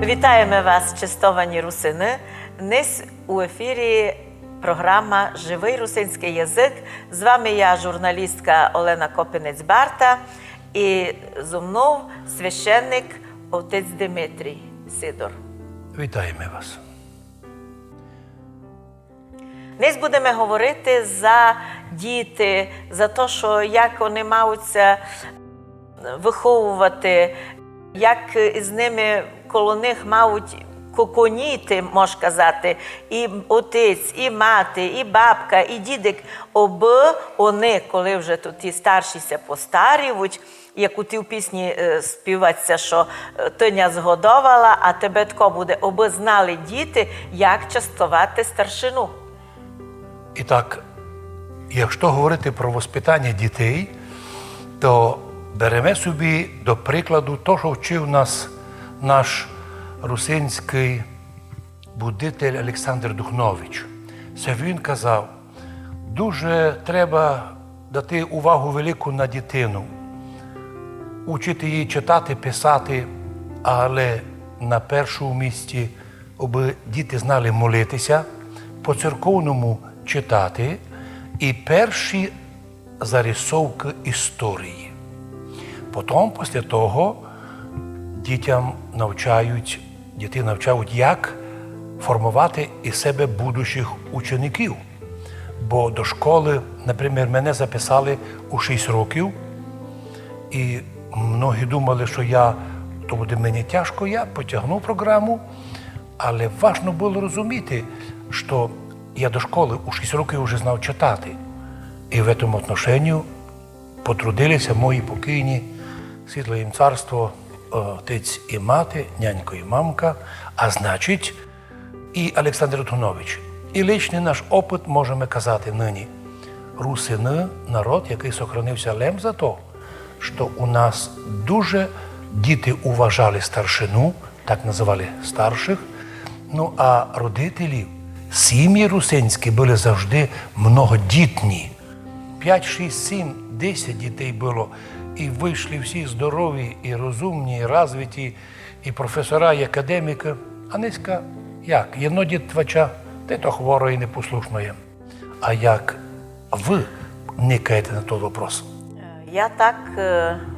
Вітаємо вас, чистовані русини. Днес у ефірі програма «Живий русинський язик». З вами я, журналістка Олена Копинець-Барта, і зо мною священник отець Димитрій Сидор. Вітаємо вас. Днес будемо говорити за діти, за те, що як вони маються виховувати, як з ними коло них мають коконіти, можна казати, і отець, і мати, і бабка, і дідик. Оби вони, коли вже тут ті старшіся постарівуть, як у тій пісні співаться, що «Тиня згодовала, а тебе тко буде», оби знали діти, як частувати старшину. І так, якщо говорити про воспитання дітей, то беремо собі до прикладу те, що вчив нас наш русинський будитель Олександр Духнович. Це він казав, дуже треба дати увагу велику на дитину, учити її читати, писати, але на першому місці, аби діти знали молитися, по-церковному читати і перші зарисовки історії. Потім, після того, дітей навчають, як формувати із себе будущих учеників. Бо до школи, наприклад, мене записали у 6 років, і многі думали, що то буде мені тяжко, я потягнув програму, але важливо було розуміти, що я до школи у 6 років вже знав читати. І в цьому відношенні потрудилися мої покійні, світло їм царство, отець і мати, нянько і мамка, а значить і Олександр Духнович. І личний наш опит можемо казати нині. Русини – народ, який сохранився лем за то, що у нас дуже діти уважали старшину, так називали старших, ну а родителі, сім'ї русинські були завжди многодітні. 5, 6, 7, 10 дітей було. І вийшли всі здорові, і розумні, і розвиті, і професора, і академіки. А низька як? Єдно дітвача, те то хворо і непослушно є. А як ви никаєте на той вопрос? Я так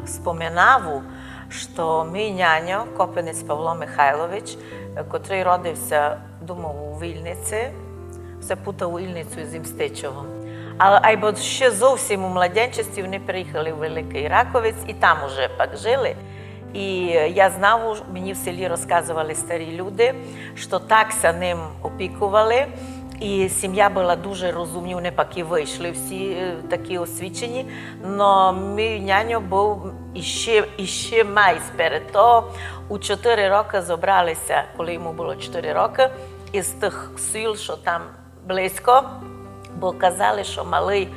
споминав, що мій няньо, Копинець Павло Михайлович, котрий родився, думав, у Вільниці, все путав у Ільницю з Імстичевом. Але ще зовсім у младенчості вони приїхали в Великий Раковець і там уже пак жили. І я знав, мені в селі розказували старі люди, що так ся ним опікували. І сім'я була дуже розумні, вони пак і вийшли всі такі освічені. Но мій няньо був іще майсь перед того. У 4 роки зібралися, коли йому було 4 роки, із тих сіл, що там близько, бо казали, що малий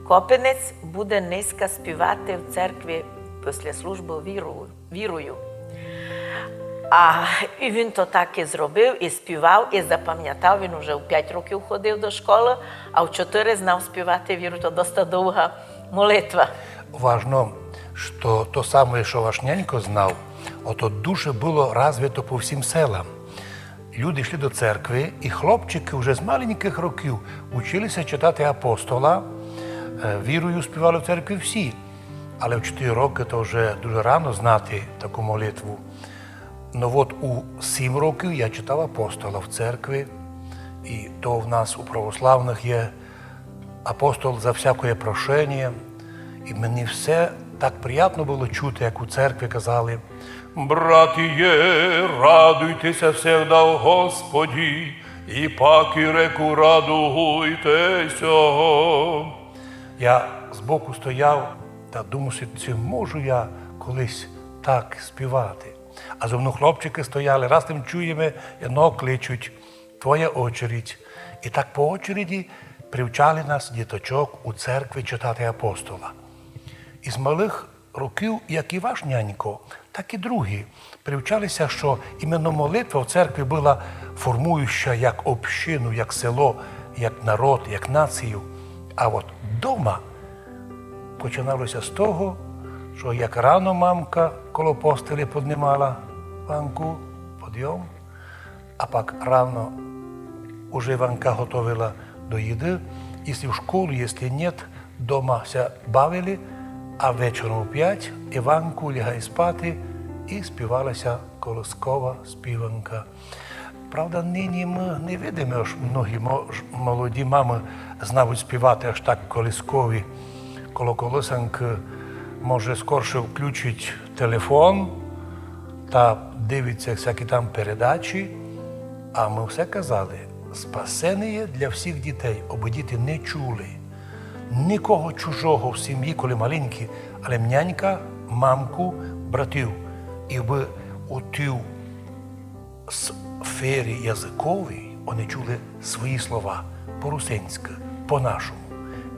Копинець буде низько співати в церкві після служби вірою. І він то так і зробив, і співав, і запам'ятав. Він вже в 5 років ходив до школи, а в 4 знав співати віру. То досить довга молитва. Важно, що то саме, що ваш нянько знав, ото дуже було розвито по всім селам. Люди йшли до церкви, і хлопчики вже з маленьких років училися читати апостола, вірою співали в церкві всі. Але в 4 роки то вже дуже рано знати таку молитву. Ну от у 7 років я читав апостола в церкві, і то в нас у православних є апостол за всякое прошення. І мені все так приємно було чути, як у церкві казали: «Братіє, радуйтеся всегда в Господі, і паки реку радуйтеся». Я збоку стояв та думав, чи можу я колись так співати. А зо мною хлопчики стояли, раз тим чуємо, одного кличуть: «Твоя очередь». І так по очереді привчали нас, діточок, у церкві читати апостола. Із малих років, як і ваш нянько, так і другі, привчалися, що іменно молитва в церкві була формуюча як общину, як село, як народ, як націю. А от вдома починалося з того, що як рано мамка коло постелі піднімала Панку, підйом, а пак рано уже Іванка готовила до їди. Якщо в школу, якщо ні, дома ся бавили, а вечором у 5 Іванку лягай спати і співалася колискова співанка. Правда, нині ми не видимо, що многі молоді мами знають співати аж так колискові. Коло колисанки може скорше включить телефон та дивиться всякі там передачі. А ми все казали, спасене є для всіх дітей, аби діти не чули нікого чужого в сім'ї, коли маленькі, але нянька, мамку, братів. І ви у тій сфері язиковій вони чули свої слова по-русинськи, по-нашому.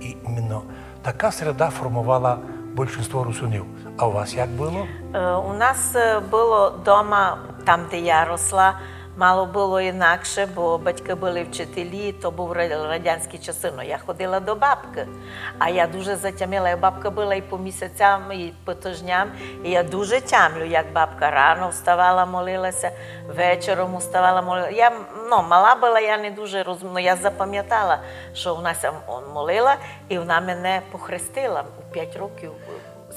І іменно така середа формувала більшість русунів. А у вас як було? У нас було вдома, там, де я росла, мало було інакше, бо батьки були вчителі, то був радянські часи. Ну, я ходила до бабки, а я дуже затямила. Я бабка була і по місяцям, і по тижням. І я дуже тямлю, як бабка рано вставала, молилася, вечором вставала, молилася. Я мала була, я не дуже розумна. Я запам'ятала, що вона молила, і вона мене похрестила у 5 років.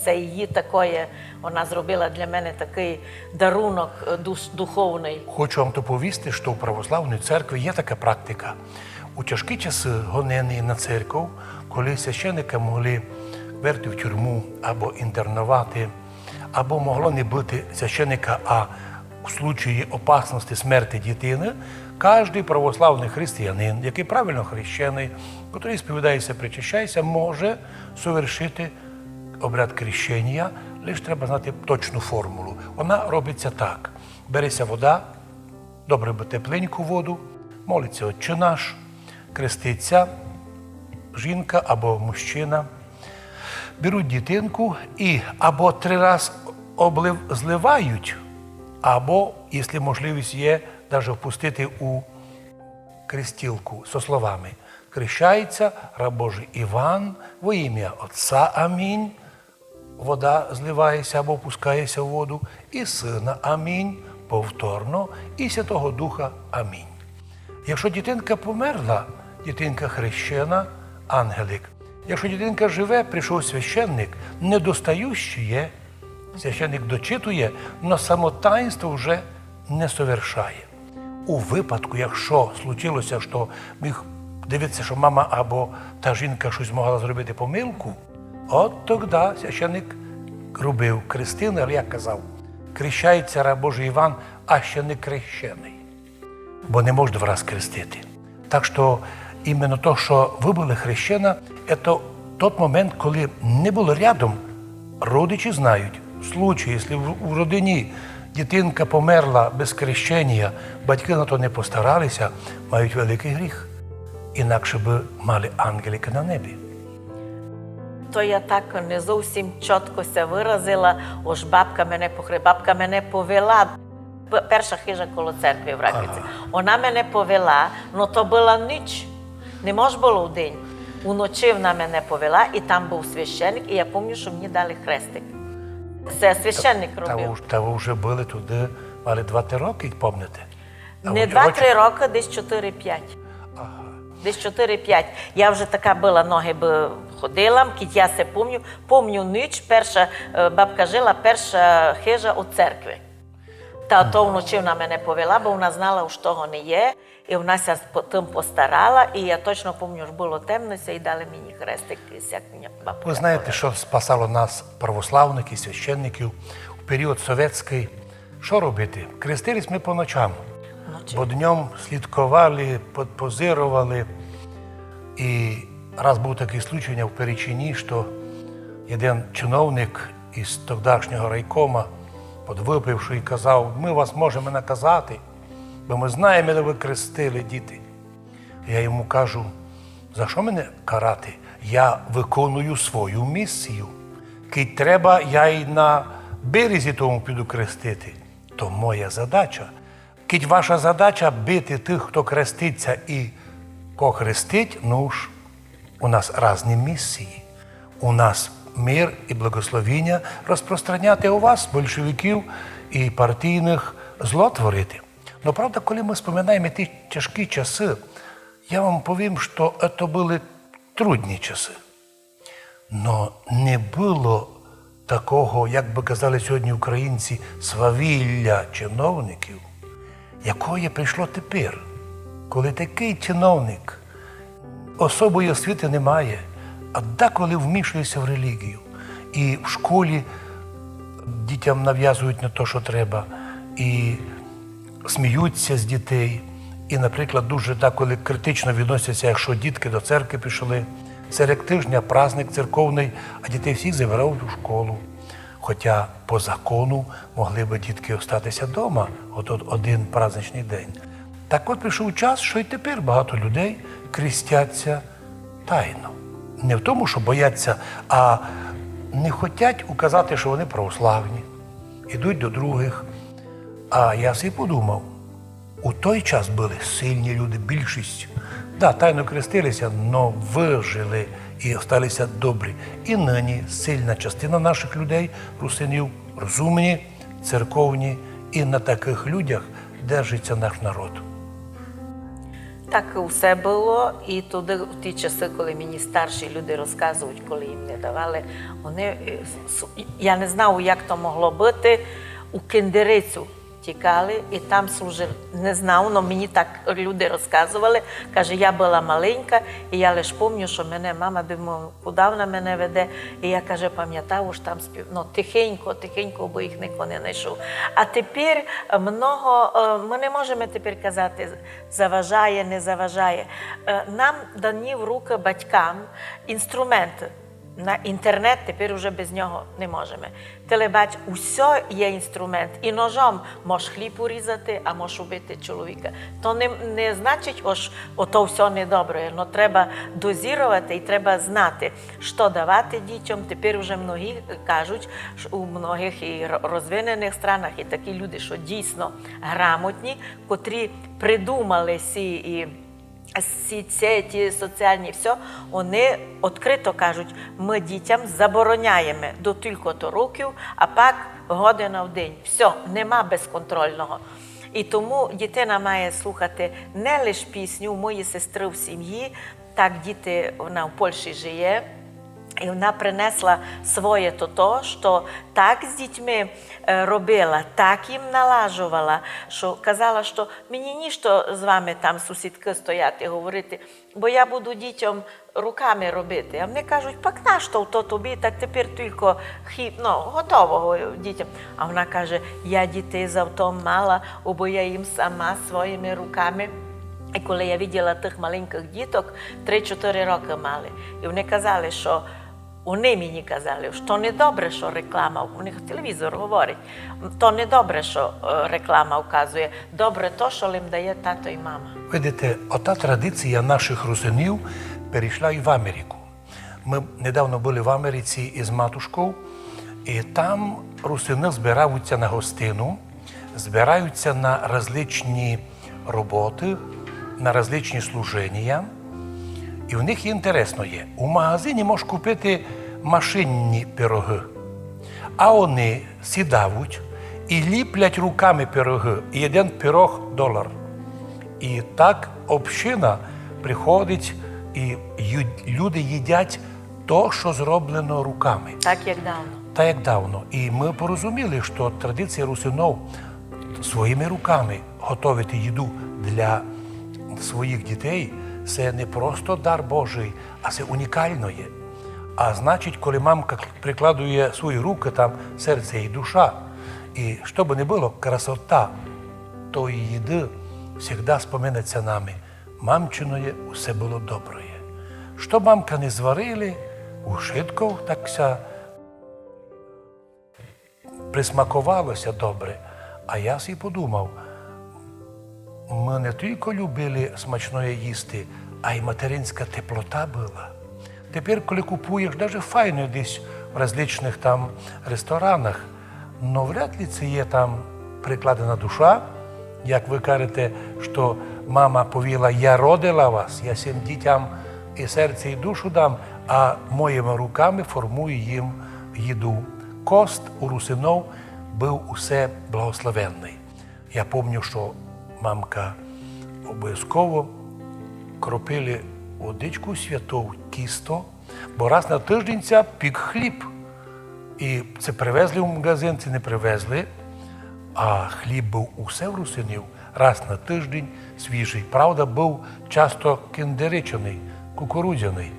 Це її такое, вона зробила для мене такий дарунок духовний. Хочу вам доповісти, що в православній церкві є така практика. У тяжкі часи гонені на церкву, коли священника могли верти в тюрму або інтернувати, або могло не бути священника, а в случаї опасності смерті дитини, кожен православний християнин, який правильно хрещений, який сповідається, причащається, може совершити обряд крещення, лише треба знати точну формулу. Вона робиться так. Береться вода, добре би тепленьку воду, молиться Отче наш, креститься жінка або мужчина, беруть дитинку і або 3 рази зливають, або, якщо можливість є, навіть впустити у крестілку зі словами «Крещається раб Божий Іван во ім'я Отця Амінь». Вода зливається або опускається в воду, і Сина Амінь, повторно, і Святого Духа Амінь. Якщо дитинка померла, дитинка хрещена, ангелик. Якщо дитинка живе, прийшов священник, недостающий є, священник дочитує, але само таїнство вже не совершає. У випадку, якщо случилося, що міг дивитися, що мама або та жінка щось могла зробити помилку, от тоді священник робив крестину, але як казав, крещається раб Божий Іван, а ще не крещений, бо не може 2 рази крестити. Так що іменно то, що ви були хрещена, це той момент, коли не було рядом, родичі знають, в случаї, якщо в родині дитинка померла без крещення, батьки на то не постаралися, мають великий гріх. Інакше би мали ангелика на небі. То я так не зовсім чітко се виразила, ось бабка мене повела. Перша хижа коло церкви в Раквиці. Вона мене повела, але то була ніч, не може було в день. Уночі вона мене повела, і там був священник, і я пам'ятаю, що мені дали хрестик. Це священник робив. Та ви вже були туди, мали 2-3 роки, пам'ятаєте? Не 2-3 роки, десь 4-5. Десь 4-5. Я вже така була, ноги би ходила, кіть я се пам'ятаю. Пам'ятаю ніч, перша бабка жила, перша хижа у церкві. Та то вночі вона мене повела, бо вона знала, що того не є. І вона ся тим постарала, і я точно пам'ятаю, що було темно, і дали мені хрестик, як мені бабка. Ви знаєте, що спасало нас, православників, священників, у період совєтський? Що робити? Крестились ми по ночам. Бо днем слідкували, позирували. І раз був такий случай в Перечині, що один чиновник із тогдашнього райкома, подвипивши, і казав, ми вас можемо наказати, бо ми знаємо, де ви крестили, діти. Я йому кажу, за що мене карати? Я виконую свою місію. Кить треба, я і на березі тому піду крестити. То моя задача. Кить ваша задача бити тих, хто креститься і кого хрестить, ну ж, у нас різні місії. У нас мир і благословіння розпространяти у вас, большевиків і партійних, зло творити. Но правда, коли ми вспоминаємо ті тяжкі часи, я вам повім, що це були трудні часи. Но не було такого, як би казали сьогодні українці, свавілля чиновників, якої прийшло тепер, коли такий чиновник особої освіти не має, а деколи вмішується в релігію. І в школі дітям нав'язують не те, що треба, і сміються з дітей. І, наприклад, дуже деколи критично відносяться, якщо дітки до церкви пішли. Серед тижня праздник церковний, а дітей всіх забирають у школу. Хоча по закону могли б дітки остатися вдома один праздничний день. Так от прийшов час, що й тепер багато людей крестяться тайно. Не в тому, що бояться, а не хочуть указати, що вони православні. Ідуть до других. А я собі подумав, у той час були сильні люди, більшість. Да, тайно крестилися, але вижили і залишилися добрі. І нині сильна частина наших людей, русинів, розумні, церковні, і на таких людях держиться наш народ. Так усе було, і туди, в ті часи, коли мені старші люди розказують, коли їм не давали, вони, я не знав, як то могло бути, у Кендерицю тікали і там служили. Не знав, але мені так люди розказували. Каже, я була маленька, і я лише пам'ятаю, що мене мама думала, куди вона мене веде. І я, каже, пам'ятав, що там тихенько, бо їх ніхто не знайшов. А тепер ми не можемо тепер казати, заважає, не заважає. Нам дані в руки батькам інструменти. На інтернет тепер вже без нього не можемо. Телебач, усе є інструмент. І ножом можеш хліб урізати, а можеш убити чоловіка. То не значить, що ото все недобре. Но треба дозірувати і треба знати, що давати дітям. Тепер вже многі кажуть, що у многих і розвинених странах і такі люди, що дійсно грамотні, котрі придумали ці ті соціальні, все, вони відкрито кажуть, ми дітям забороняємо до тільки-то років, а пак година в день. Все, нема безконтрольного. І тому дитина має слухати не лише пісню моєї сестри в сім'ї, так діти, вона в Польщі живе, і вона принесла своє то, що так з дітьми робила, так їм налажувала, що казала, що мені ніщо з вами там сусідки стояти, говорити, бо я буду дітям руками робити. А вони кажуть, пак нащо то тобі, так тепер тільки готового дітям. А вона каже, я дітей завтом мала, бо я їм сама своїми руками. І коли я бачила тих маленьких діток, 3-4 роки мали. І вони казали, що вони мені казали, що не добре, що реклама, у них телевізор говорить, то не добре, що реклама вказує, добре то, що їм дає тато і мама. Видите, ота традиція наших русинів перейшла і в Америку. Ми недавно були в Америці із матушкою, і там русини збираються на гостину, збираються на различні роботи, на различні служення. І в них інтересно є. У магазині можеш купити машинні пироги, а вони сідають і ліплять руками пироги. І один пирог – $1. І так община приходить, і люди їдять то, що зроблено руками. Так, як давно. Так, як давно. І ми порозуміли, що традиція русинов своїми руками готувати їду для своїх дітей – це не просто дар Божий, а це унікально є. А значить, коли мамка прикладує свої руки, там серце і душа, і що би не було, красота тої їди завжди споминеться нами. Мамчиноє усе було добре. Що мамка не зварили, ушитко такся присмакувалося добре. А я собі подумав, ми не тільки любили смачно їсти, а й материнська теплота була. Тепер, коли купуєш, навіть файно десь в различних там ресторанах, но вряд ли це є там прикладена душа, як ви кажете, що мама повіла, я родила вас, я всім дітям і серце, і душу дам, а моїми руками формую їм їду. Кост у русинов був усе благословенний. Я пам'ятаю, що мамка обов'язково кропили водичку святу, тісто, бо раз на тиждень ця пік хліб. І це привезли в магазин, це не привезли, а хліб був усе в русинів раз на тиждень свіжий. Правда, був часто кіндеричений, кукурудзяний.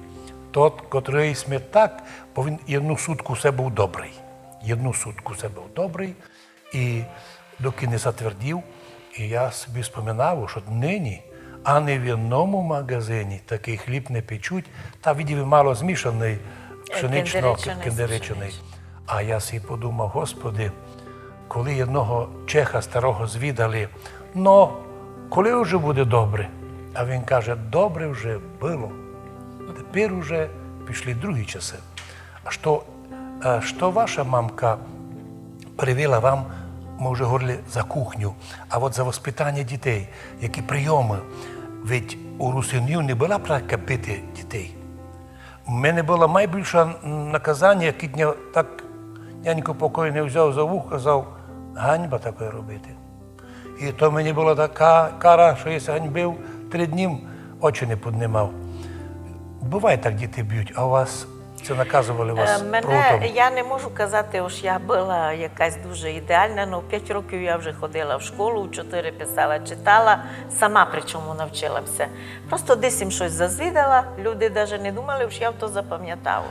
Тот, котрий сме так, бо він одну сутку все був добрий. Одну сутку все був добрий, і доки не затвердів, і я собі споминав, що нині, а не в одному магазині такий хліб не печуть, та видів мало змішаний, пшенично-кіндеричений. А я собі подумав, Господи, коли одного чеха старого звідали, ну, коли вже буде добре? А він каже, добре вже було. Тепер вже пішли другі часи. А що ваша мамка привела вам, ми вже говорили за кухню, а от за воспитання дітей, які прийоми? Ведь у русинів не була практика бити дітей. У мене було найбільше наказання, яке так нянько покойний взяв за вух, казав, ганьба таке робити. І то мені була така кара, що я ганьбив 3 дні, очі не піднімав. Буває так, діти б'ють, а у вас це наказували вас прутом? Я не можу казати, що я була якась дуже ідеальна, але 5 років я вже ходила в школу, 4 писала, читала, сама причому навчилася. Просто десь їм щось зазвідала, люди навіть не думали, що я то запам'ятала.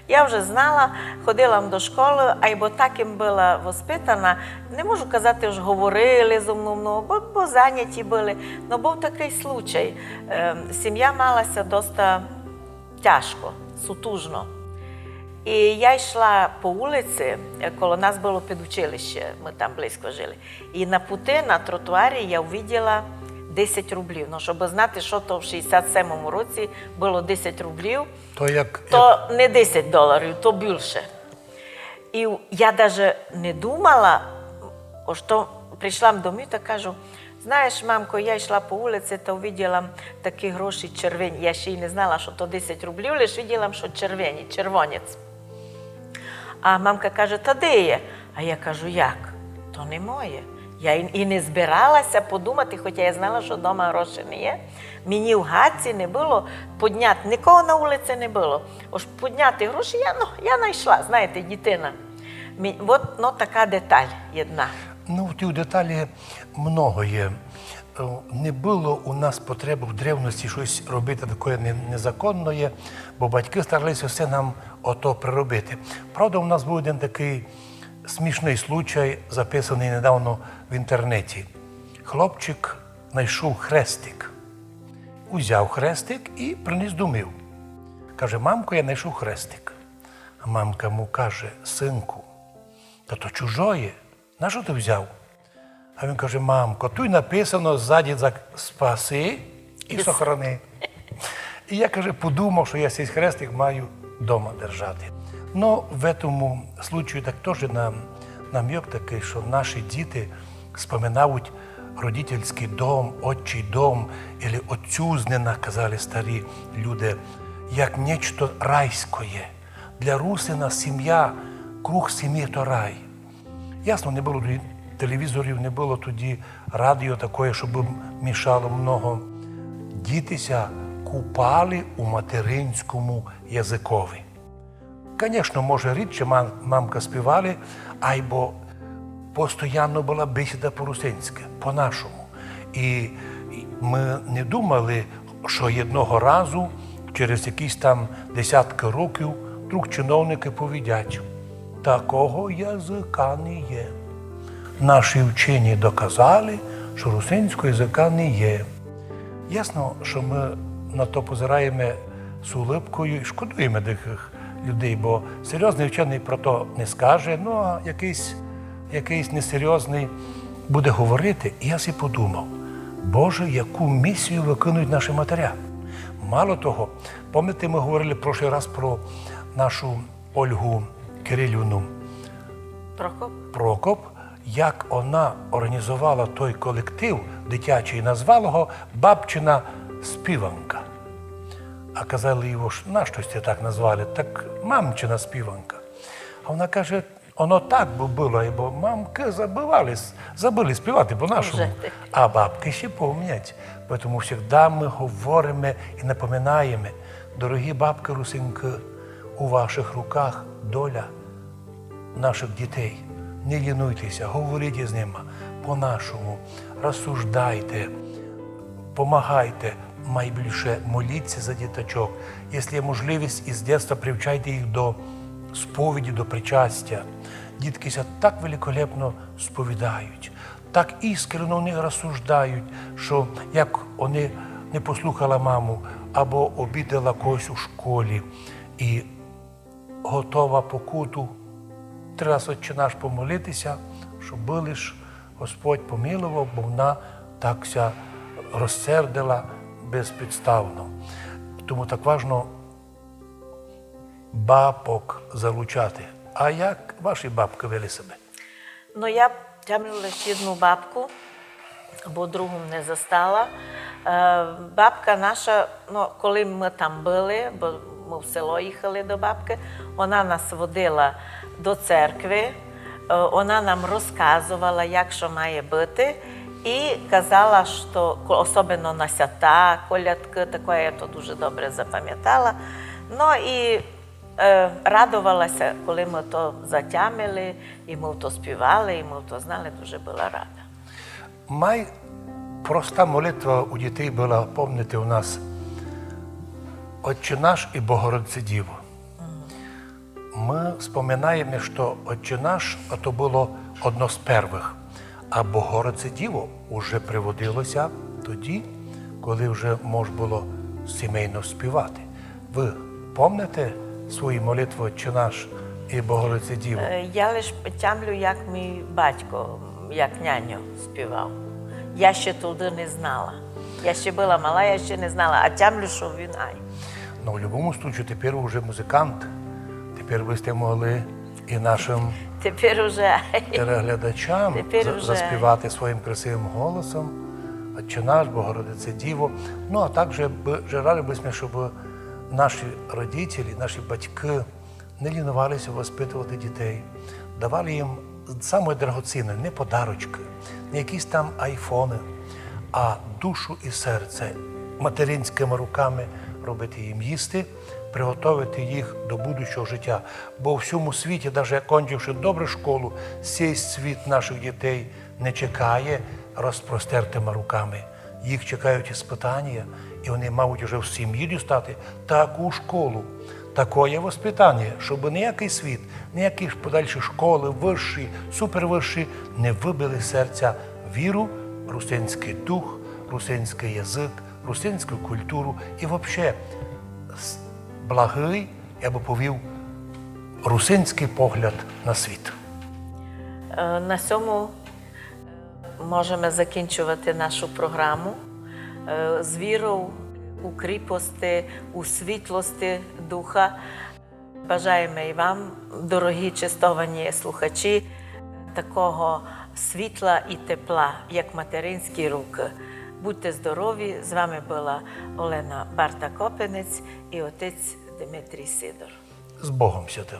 Я вже знала, ходила до школи, або так їм була воспитана. Не можу казати, що говорили зо мною, бо зайняті були. Але був такий случай. Сім'я малася досить тяжко, сутужно. І я йшла по вулиці, коло нас було підучилище, ми там близько жили. І на путі, на тротуарі я побачила 10 рублів. Ну, щоб знати, що то в 67-му році було 10 рублів, то не 10 доларів, то більше. І я навіть не думала, що прийшла домой та кажу, знаєш, мамко, я йшла по вулиці та побачила такі гроші червоні. Я ще й не знала, що то 10 рублів, лише побачила, що червоні, червонець. А мамка каже, та де є? А я кажу, як? То не моє. Я і не збиралася подумати, хоча я знала, що вдома грошей не є. Мені в гадці не було підняти, нікого на вулиці не було. Ось підняти гроші, я знайшла, знаєте, дитина. От така деталь одна. Ну, в тій деталі много є. Не було у нас потреби в древності щось робити таке незаконне, бо батьки старалися все нам ото приробити. Правда, у нас був один такий смішний случай, записаний недавно в інтернеті. Хлопчик знайшов хрестик. Узяв хрестик і приніс до мив. Каже, мамко, я знайшов хрестик. А мамка йому каже, синку, та то чужоє, на що ти взяв? А він каже, мамко, тут написано ззаді спаси і сохрани. І я, каже, подумав, що я цей хрестик маю вдома держати. Ну, в цьому случаю так теж намік такий, що наші діти споминають родительський дом, отчий дом, або отцюзнина, казали старі люди, як нечто райське. Для русина сім'я, круг сім'ї – то рай. Ясно, не було тоді телевізорів, не було тоді радіо такої, щоб мішало много. Дітися купали у материнському язикові. Звісно, може, рідше мамка співали, або постійно була бесіда по-русинськи, по-нашому. І ми не думали, що одного разу, через якісь там десятки років, вдруг чиновники повідять, такого язика не є. Наші вчені доказали, що русинського язика не є. Ясно, що ми на то позираємо з улипкою і шкодуємо таких людей, бо серйозний вчений про то не скаже, ну а якийсь несерйозний буде говорити. І я собі подумав, Боже, яку місію виконують наші матеря. Мало того, пам'ятаєте, ми говорили прошлий раз про нашу Ольгу Кирилівну Прокоп, як вона організувала той колектив дитячий, назвала його «Бабчина співанка». А казали його, на щось це так назвали, так «мамчина співанка». А вона каже, Воно так би було, бо мамки забули співати по-нашому. Вже таке. А бабки ще пам'ятають. Тому завжди ми говоримо і напоминаємо, дорогі бабки Русинки, у ваших руках доля наших дітей. Не лінуйтеся, говоріть з ними по-нашому, розсуждайте, помагайте, найбільше моліться за діточок. Якщо є можливість, із дитинства привчайте їх до сповіді, до причастя. Дітки так великолепно сповідають, так іскрено вони розсуждають, що як вони не послухала маму або обідала когось у школі і готова покуту, 3 рази Отче наш помолитися, щоб лиш Господь помилував, бо вона так ся розсердила безпідставно. Тому так важно бабок залучати. А як ваші бабки вели себе? Ну, я тямлю лише одну бабку, бо другу не застала. Бабка наша, ну, коли ми там були, бо ми в село їхали до бабки, вона нас водила до церкви, вона нам розказувала, як що має бути, і казала, що особливо на свята, колядки, таке я то дуже добре запам'ятала. Ну і радувалася, коли ми то затямили, і ми то співали, і ми то знали, дуже була рада. Проста молитва у дітей була, пам'ятаєте, у нас «Отче наш» і «Богородице Діво». Ми споминаємо, що «Отче наш» – то було одно з перших, а «Богородице Діво» вже приводилося тоді, коли вже можна було сімейно співати. Ви пам'ятаєте свої молитви «Отче наш» і «Богородице Діво»? Я лише тямлю, як мій батько, як няню співав. Я ще туди не знала. Я ще була мала, я ще не знала, а тямлю, що він ай. Ну, в будь-якому випадку, тепер вже музикант. Тепер ви сте могли і нашим Тепер уже ай. телеглядачам заспівати своїм красивим голосом «Отче наш», «Богородице Діво». Ну, а також желали б ми, щоб наші родителі, наші батьки не лінувалися воспитувати дітей, давали їм саме дорогоцінне, не подарочки, не якісь там айфони, а душу і серце материнськими руками робити їм їсти, приготувати їх до будущого життя. Бо у всьому світі, навіть кончивши добру школу, цей світ наших дітей не чекає розпростертими руками. Їх чекають іспитання, і вони мають вже в сім'ї дістати таку школу, таке воспитання, щоб ніякий світ, ніякі ж подальші школи, вищі, супервищі, не вибили з серця віру, русинський дух, русинський язик, русинську культуру і взагалі благий, я би повів, русинський погляд на світ. На цьому можемо закінчувати нашу програму з вірою у кріпості, у світлості духа. Бажаємо і вам, дорогі чистовані слухачі, такого світла і тепла, як материнські руки. Будьте здорові! З вами була Олена Барта-Копенець і отець Дмитрій Сидор. З Богом святим!